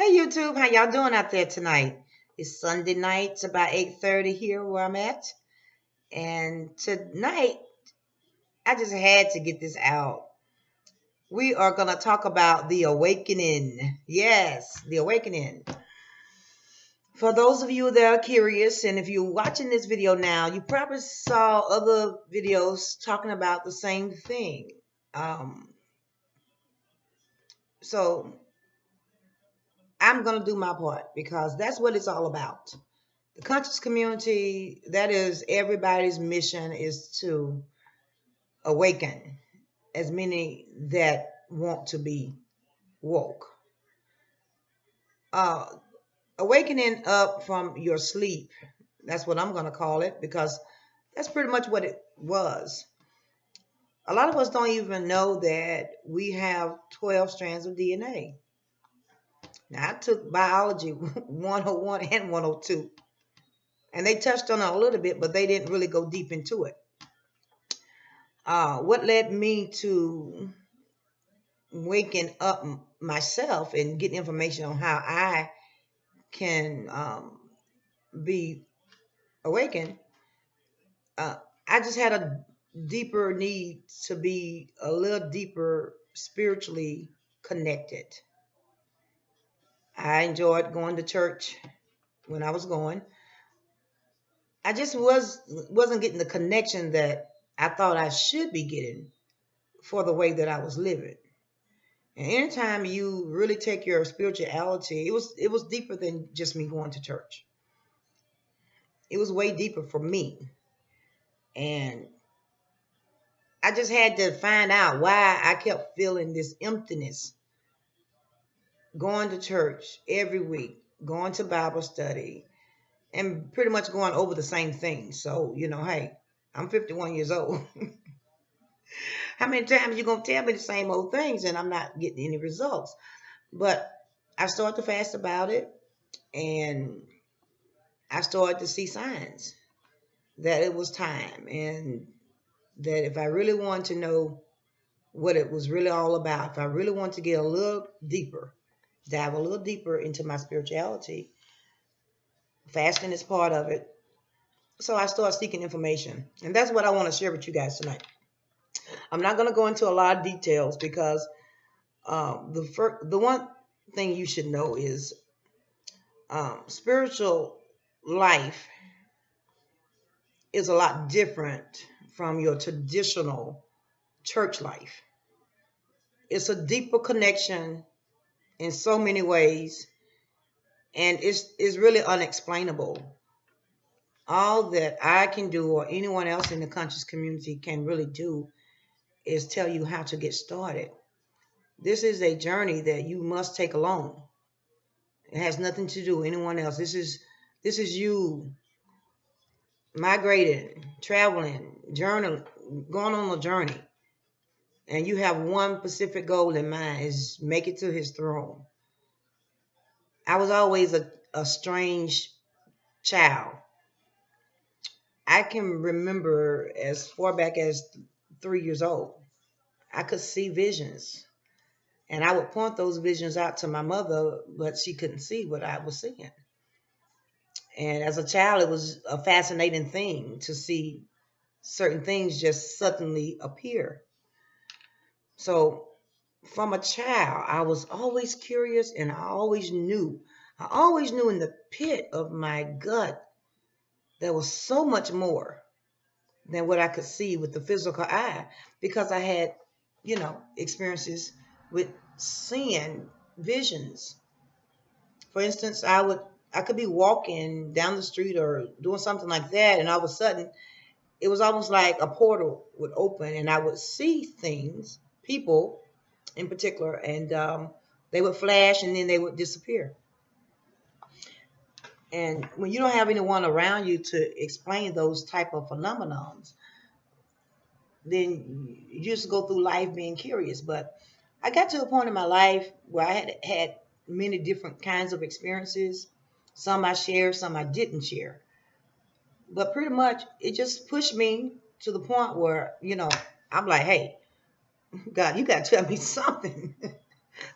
Hey YouTube, how y'all doing out there tonight? It's Sunday night. It's about 8:30 here where I'm at. And tonight, I just had to get this out. We are going to talk about the awakening. Yes, the awakening. For those of you that are curious, and if you're watching this video now, you probably saw other videos talking about the same thing. Um, so I'm going to do my part because that's what it's all about. The conscious community, that is everybody's mission, is to awaken as many that want to be woke. Uh, Awakening up from your sleep, that's what I'm going to call it, because that's pretty much what it was. A lot of us don't even know that we have 12 strands of DNA. Now, I took biology 101 and 102, and they touched on it a little bit, but they didn't really go deep into it. What led me to waking up myself and getting information on how I can be awakened, uh, I just had a deeper need to be a little deeper spiritually connected. I enjoyed going to church when I was going. I just wasn't getting the connection that I thought I should be getting for the way that I was living. And anytime you really take your spirituality, it was deeper than just me going to church. It was way deeper for me. And I just had to find out why I kept feeling this emptiness going to church every week, going to Bible study, and pretty much going over the same thing. So, hey, I'm 51 years old. How many times you going to tell me the same old things and I'm not getting any results? But I started to fast about it, and I started to see signs that it was time, and that if I really wanted to know what it was really all about, if I really wanted to get a little deeper, dive a little deeper into my spirituality, fasting is part of it. So I started seeking information, and that's what I want to share with you guys tonight. I'm not going to go into a lot of details because the one thing you should know is spiritual life is a lot different from your traditional church life. It's a deeper connection in so many ways, and it's really unexplainable. All that I can do, or anyone else in the conscious community can really do, is tell you how to get started. This is a journey that you must take alone. It has nothing to do with anyone else. This is you migrating, traveling, journaling, going on a journey. And you have one specific goal in mind, is make it to his throne. I was always a strange child. I can remember as far back as 3 years old, I could see visions. And I would point those visions out to my mother, but she couldn't see what I was seeing. And as a child, it was a fascinating thing to see certain things just suddenly appear. So from a child, I was always curious, and I always knew. I always knew in the pit of my gut there was so much more than what I could see with the physical eye, because I had, experiences with seeing visions. For instance, I could be walking down the street or doing something like that, and all of a sudden it was almost like a portal would open, and I would see things, people in particular, and they would flash and then they would disappear. And when you don't have anyone around you to explain those type of phenomenons, then you just go through life being curious. But I got to a point in my life where I had many different kinds of experiences. Some I shared, some I didn't share. But pretty much it just pushed me to the point where, I'm like, hey, God, you got to tell me something.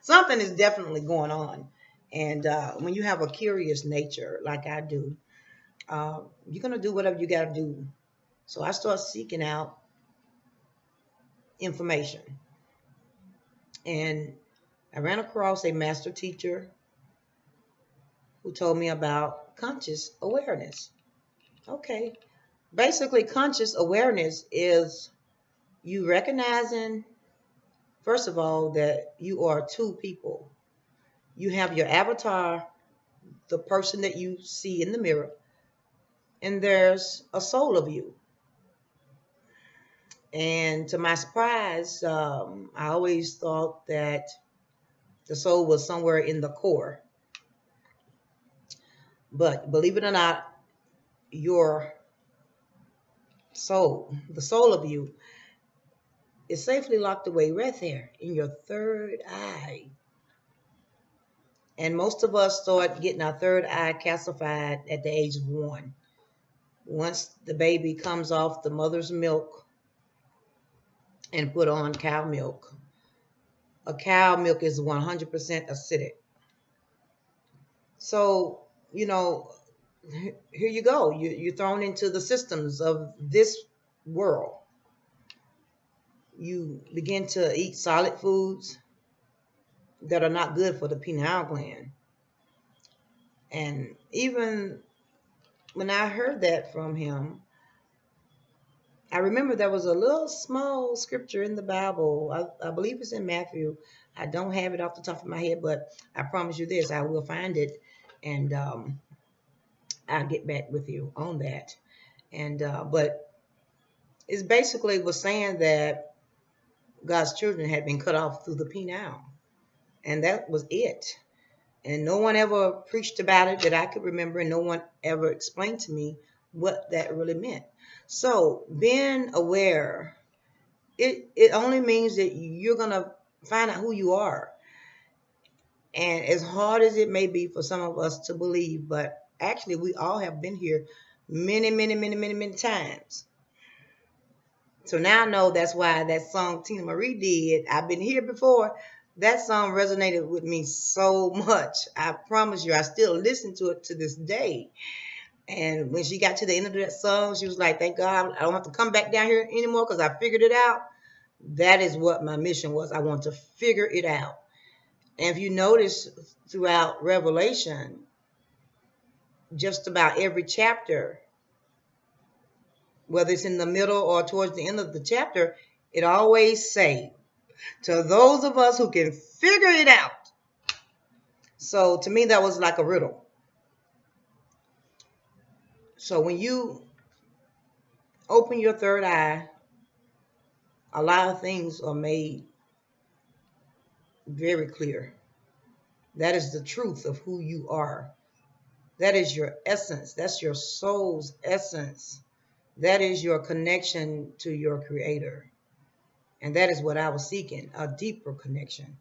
Something is definitely going on. And when you have a curious nature like I do, you're going to do whatever you got to do. So I start seeking out information. And I ran across a master teacher who told me about conscious awareness. Okay. Basically, conscious awareness is you recognizing, first of all, that you are two people. You have your avatar, the person that you see in the mirror, and there's a soul of you. And to my surprise, I always thought that the soul was somewhere in the core. But believe it or not, your soul, the soul of you, is safely locked away right there in your third eye. And most of us start getting our third eye calcified at the age of 1. Once the baby comes off the mother's milk and put on cow milk, a cow milk is 100% acidic. So, here you go. You're thrown into the systems of this world. You begin to eat solid foods that are not good for the pineal gland. And even when I heard that from him, I remember there was a little small scripture in the Bible. I believe it's in Matthew. I don't have it off the top of my head, but I promise you this, I will find it, and I'll get back with you on that. And but it's basically was saying that God's children had been cut off through the penile, and that was it. And no one ever preached about it that I could remember, and no one ever explained to me what that really meant. So being aware, it only means that you're going to find out who you are. And as hard as it may be for some of us to believe, but actually we all have been here many, many, many, many, many times. So now I know that's why that song Tina Marie did, I've been here before, that song resonated with me so much. I promise you, I still listen to it to this day. And when she got to the end of that song, she was like, thank God I don't have to come back down here anymore because I figured it out. That is what my mission was. I want to figure it out. And if you notice throughout Revelation, just about every chapter, whether it's in the middle or towards the end of the chapter, it always say, to those of us who can figure it out. So to me, that was like a riddle. So when you open your third eye, a lot of things are made very clear. That is the truth of who you are. That is your essence. That's your soul's essence. That is your connection to your creator. And that is what I was seeking, a deeper connection.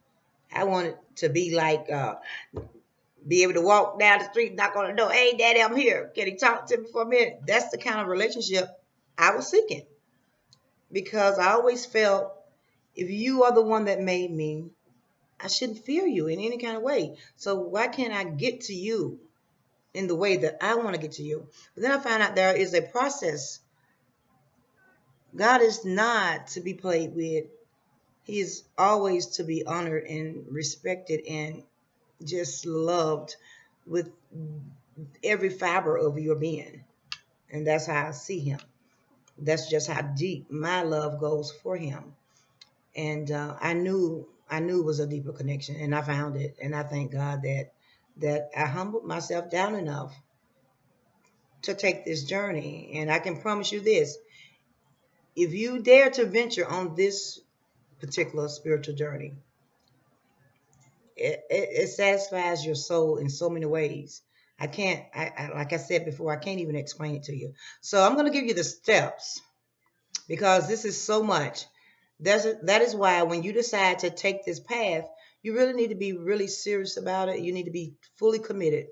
I wanted to be like, be able to walk down the street, knock on the door. Hey, Daddy, I'm here. Can you talk to me for a minute? That's the kind of relationship I was seeking. Because I always felt, if you are the one that made me, I shouldn't fear you in any kind of way. So why can't I get to you in the way that I want to get to you? But then I found out there is a process. God is not to be played with. He is always to be honored and respected and just loved with every fiber of your being. And that's how I see him. That's just how deep my love goes for him. And I knew it was a deeper connection, and I found it. And I thank God that I humbled myself down enough to take this journey. And I can promise you this, if you dare to venture on this particular spiritual journey, it satisfies your soul in so many ways. Like I said before, I can't even explain it to you. So I'm going to give you the steps because this is so much. That is why when you decide to take this path, you really need to be really serious about it. You need to be fully committed.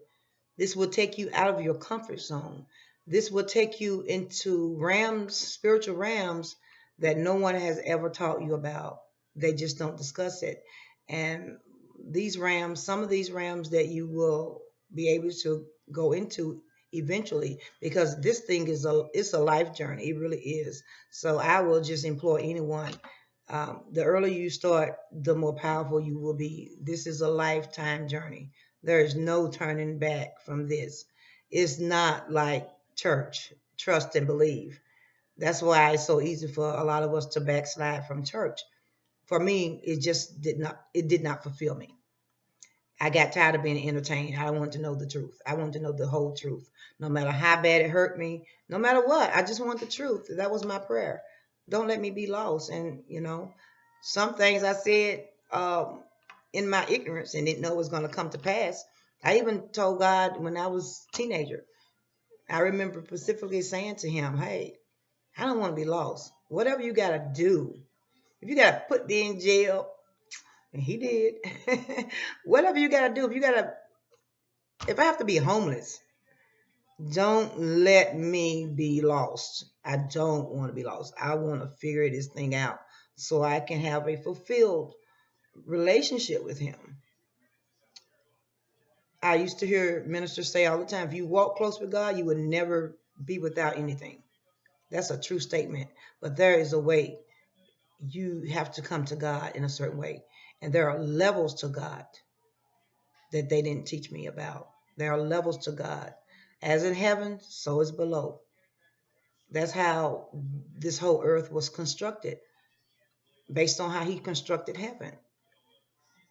This will take you out of your comfort zone. This will take you into realms, spiritual realms that no one has ever taught you about. They just don't discuss it. And these realms, some of these realms that you will be able to go into eventually, because this thing is it's a life journey. It really is. So I will just implore anyone, the earlier you start, the more powerful you will be. This is a lifetime journey. There is no turning back from this. It's not like church. Trust and believe. That's why it's so easy for a lot of us to backslide from church. For me, it just did not fulfill me. I got tired of being entertained. I wanted to know the truth. I wanted to know the whole truth. No matter how bad it hurt me, no matter what, I just want the truth. That was my prayer. Don't let me be lost. And, some things I said in my ignorance and didn't know was going to come to pass. I even told God when I was a teenager, I remember specifically saying to him, hey, I don't want to be lost. Whatever you got to do, if you got to put me in jail, and he did. Whatever you got to do, if I have to be homeless, don't let me be lost. I don't want to be lost. I want to figure this thing out so I can have a fulfilled relationship with him. I used to hear ministers say all the time, if you walk close with God, you would never be without anything. That's a true statement. But there is a way. You have to come to God in a certain way. And there are levels to God that they didn't teach me about. There are levels to God. As in heaven, so is below. That's how this whole earth was constructed, based on how he constructed heaven.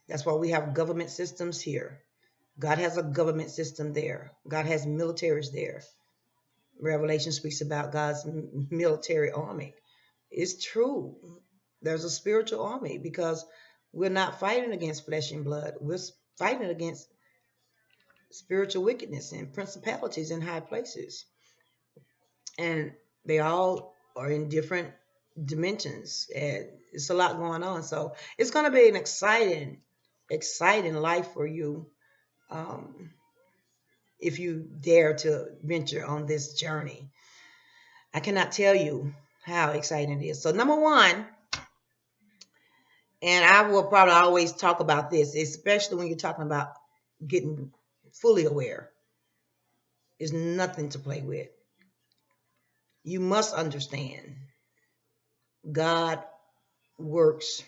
That's why we have government systems here. God has a government system there. God has militaries there. Revelation speaks about God's military army. It's true. There's a spiritual army because we're not fighting against flesh and blood. We're fighting against spiritual wickedness and principalities in high places. And they all are in different dimensions. And it's a lot going on. So it's going to be an exciting life for you if you dare to venture on this journey. I cannot tell you how exciting it is. So number one, and I will probably always talk about this, especially when you're talking about getting fully aware, is nothing to play with. You must understand God works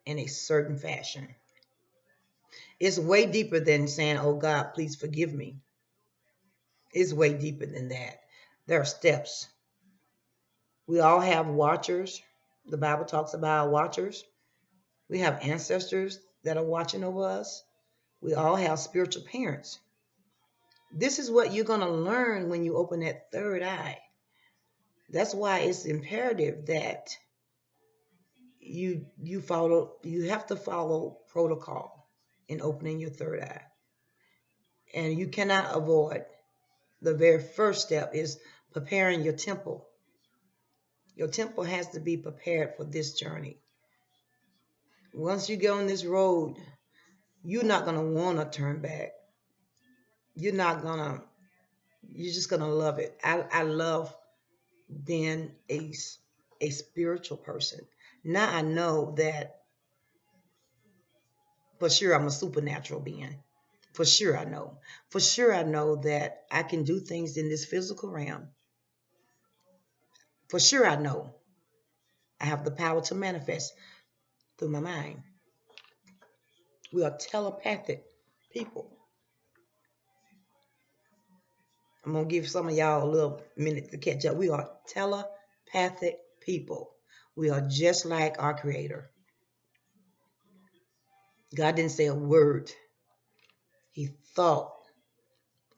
in a certain fashion. It's way deeper than saying, oh God, please forgive me. It's way deeper than that. There are steps. We all have watchers. The Bible talks about watchers. We have ancestors that are watching over us. We all have spiritual parents. This is what you're going to learn when you open that third eye. That's why it's imperative that you have to follow protocol in opening your third eye. And you cannot avoid the very first step is preparing your temple. Your temple has to be prepared for this journey. Once you get on this road, you're not going to want to turn back. You're just going to love it. I love being a spiritual person. Now I know that for sure I'm a supernatural being. For sure I know. For sure I know that I can do things in this physical realm. For sure I know I have the power to manifest through my mind. We are telepathic people. I'm going to give some of y'all a little minute to catch up. We are telepathic people. We are just like our Creator. God didn't say a word. He thought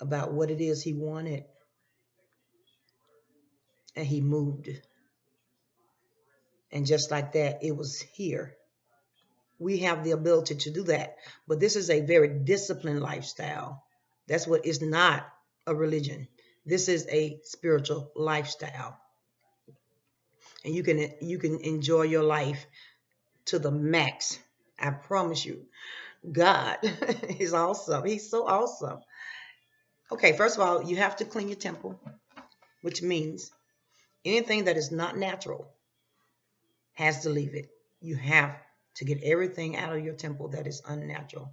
about what it is He wanted, and He moved. And just like that, it was here. We have the ability to do that. But this is a very disciplined lifestyle. That's what is not a religion. This is a spiritual lifestyle. And you can enjoy your life to the max. I promise you. God is awesome. He's so awesome. Okay, first of all, you have to clean your temple, which means anything that is not natural has to leave it. You have to get everything out of your temple that is unnatural.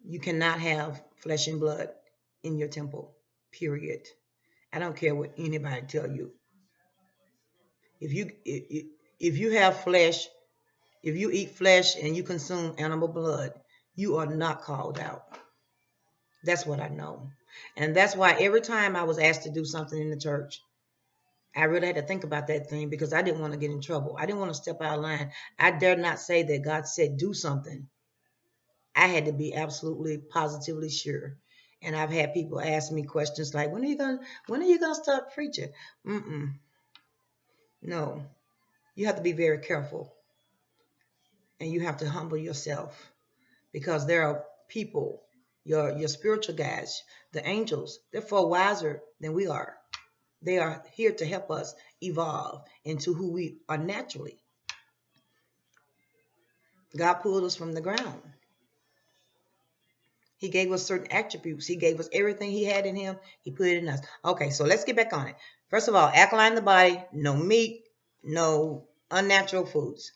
You cannot have flesh and blood in your temple, period. I don't care what anybody tell you. If you have flesh, if you eat flesh and you consume animal blood, you are not called out. That's what I know. And that's why every time I was asked to do something in the church, I really had to think about that thing because I didn't want to get in trouble. I didn't want to step out of line. I dare not say that God said do something. I had to be absolutely positively sure. And I've had people ask me questions like, when are you gonna start preaching? No. You have to be very careful. And you have to humble yourself because there are people, your spiritual guides, the angels, they're far wiser than we are. They are here to help us evolve into who we are naturally. God pulled us from the ground. He gave us certain attributes. He gave us everything he had in him. He put it in us. Okay, so let's get back on it. First of all, alkaline the body, no meat, no unnatural foods.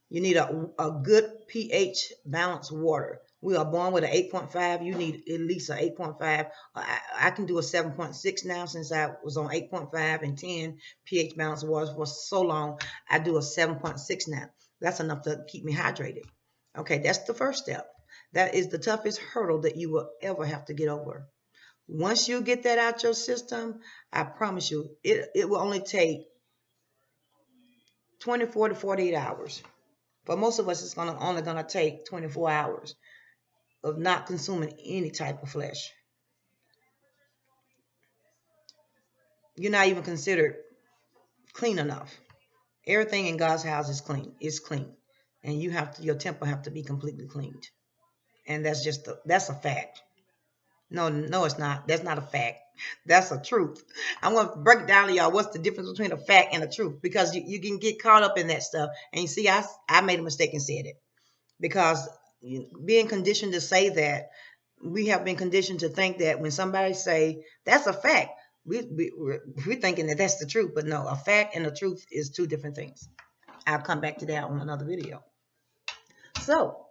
You need a good pH balanced water. We are born with an 8.5. You need at least an 8.5. I can do a 7.6 now since I was on 8.5 and 10 pH balanced water for so long. I do a 7.6 now. That's enough to keep me hydrated. Okay, that's the first step. That is the toughest hurdle that you will ever have to get over. Once you get that out your system, I promise you, it will only take 24 to 48 hours. For most of us, it's only going to take 24 hours of not consuming any type of flesh. You're not even considered clean enough. Everything in God's house is clean. It's clean. And your temple have to be completely cleaned. And that's a fact. No, it's not. That's not a fact. That's a truth. I'm going to break it down to y'all. What's the difference between a fact and a truth? Because you can get caught up in that stuff. And you see, I made a mistake and said it. Because being conditioned to say that, we have been conditioned to think that when somebody say, that's a fact, we're thinking that that's the truth. But no, a fact and a truth is two different things. I'll come back to that on another video. So,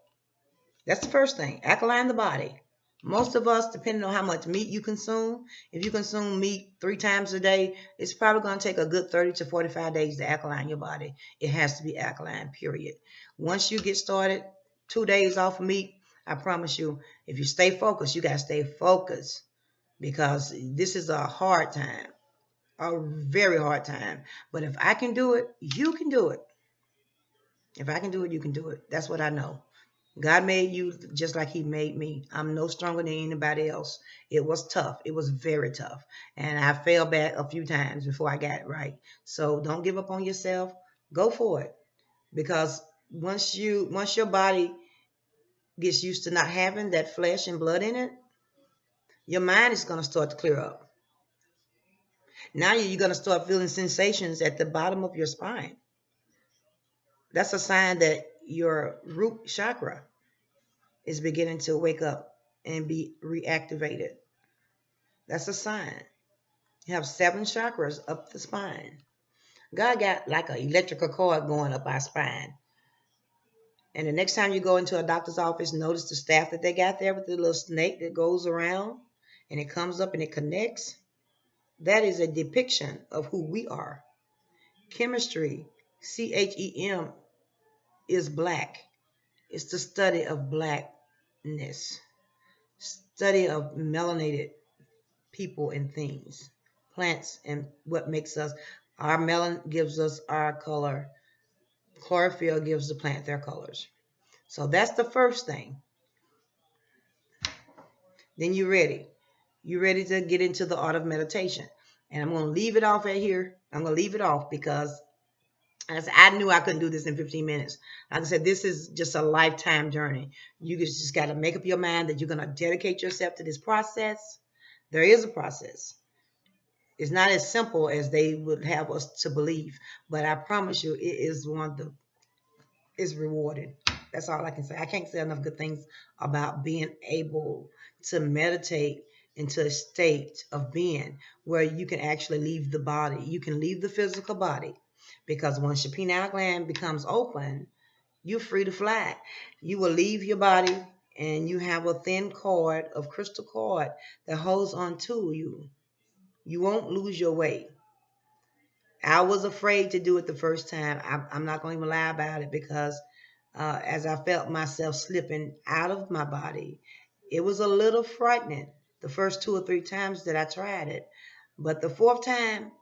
that's the first thing. Alkaline the body. Most of us, depending on how much meat you consume, if you consume meat 3 times a day, it's probably going to take a good 30 to 45 days to alkaline your body. It has to be alkaline, period. Once you get started, 2 days off of meat, I promise you, if you stay focused, you got to stay focused because this is a hard time, a very hard time. But if I can do it, you can do it. If I can do it, you can do it. That's what I know. God made you just like he made me. I'm no stronger than anybody else. It was tough. It was very tough. And I fell back a few times before I got it right. So don't give up on yourself. Go for it. Because once your body gets used to not having that flesh and blood in it, your mind is going to start to clear up. Now you're going to start feeling sensations at the bottom of your spine. That's a sign that your root chakra is beginning to wake up and be reactivated. That's a sign. You have 7 chakras up the spine. God got like an electrical cord going up our spine. And the next time you go into a doctor's office, notice the staff that they got there with the little snake that goes around and it comes up and it connects. That is a depiction of who we are. Chemistry, CHEM, is black. It's the study of blackness. Study of melanated people and things. Plants and what makes us. Our melanin gives us our color. Chlorophyll gives the plant their colors. So that's the first thing. Then you're ready. You're ready to get into the art of meditation. And I'm going to leave it off at here. I'm going to leave it off because I knew I couldn't do this in 15 minutes. Like I said, this is just a lifetime journey. You just got to make up your mind that you're going to dedicate yourself to this process. There is a process. It's not as simple as they would have us to believe, but I promise you, it is it's rewarding. That's all I can say. I can't say enough good things about being able to meditate into a state of being where you can actually leave the body. You can leave the physical body because once your pineal gland becomes open, you're free to fly. You will leave your body and you have a thin cord of crystal cord that holds on to you. You won't lose your way. I was afraid to do it the first time. I'm not going to even lie about it because as I felt myself slipping out of my body, it was a little frightening the first 2 or 3 times that I tried it. But the fourth time,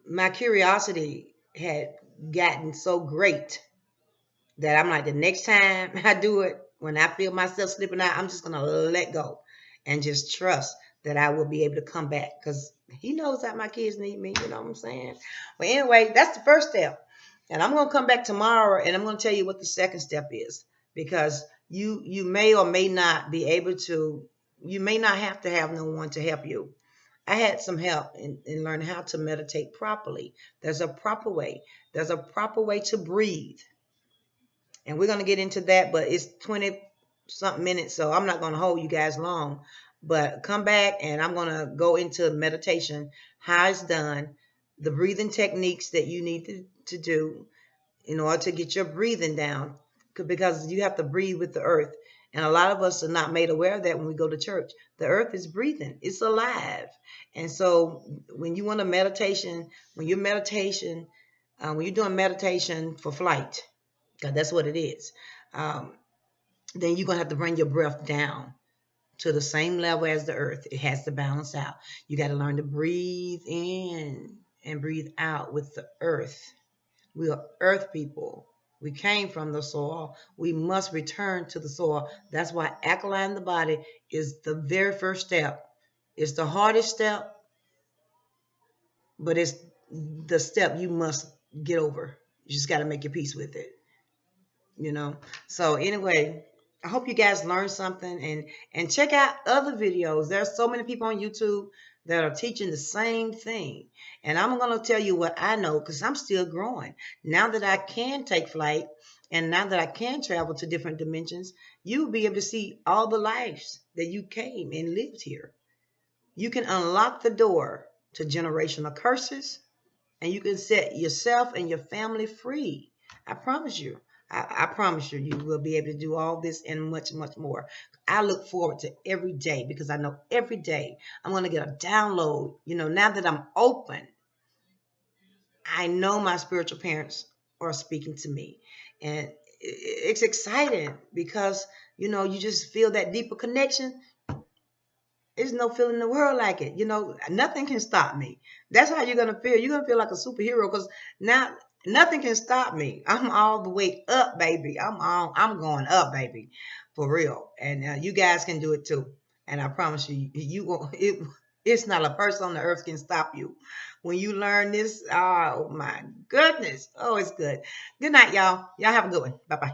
my curiosity had gotten so great that I'm like, the next time I do it, when I feel myself slipping out, I'm just going to let go and just trust that I will be able to come back because he knows that my kids need me. You know what I'm saying? But anyway, that's the first step. And I'm going to come back tomorrow and I'm going to tell you what the second step is because you may or may not be able to, you may not have to have no one to help you. I had some help in learning how to meditate properly. There's a proper way. There's a proper way to breathe. And we're going to get into that, but it's 20 something minutes, so I'm not going to hold you guys long. But come back and I'm going to go into meditation, how it's done, the breathing techniques that you need to do in order to get your breathing down, because you have to breathe with the earth. And a lot of us are not made aware of that when we go to church. The earth is breathing. It's alive. And so when you want a meditation, when you're doing meditation for flight, because that's what it is, then you're going to have to bring your breath down to the same level as the earth. It has to balance out. You got to learn to breathe in and breathe out with the earth. We are earth people. We came from the soil. We must return to the soil. That's why alkaline the body is the very first step. It's the hardest step, but it's the step you must get over. You just got to make your peace with it. So anyway, I hope you guys learned something and check out other videos. There's so many people on YouTube that are teaching the same thing. And I'm going to tell you what I know because I'm still growing. Now that I can take flight and now that I can travel to different dimensions, you'll be able to see all the lives that you came and lived here. You can unlock the door to generational curses and you can set yourself and your family free. I promise you. I promise you, you will be able to do all this and much, much more. I look forward to every day because I know every day I'm going to get a download. Now that I'm open, I know my spiritual parents are speaking to me. And it's exciting because, you just feel that deeper connection. There's no feeling in the world like it. Nothing can stop me. That's how you're going to feel. You're going to feel like a superhero because now nothing can stop me. I'm all the way up, baby. I'm going up, baby, for real. And you guys can do it too. And I promise you, it's not a person on the earth can stop you. When you learn this, oh my goodness. Oh, it's good. Good night, y'all. Y'all have a good one. Bye-bye.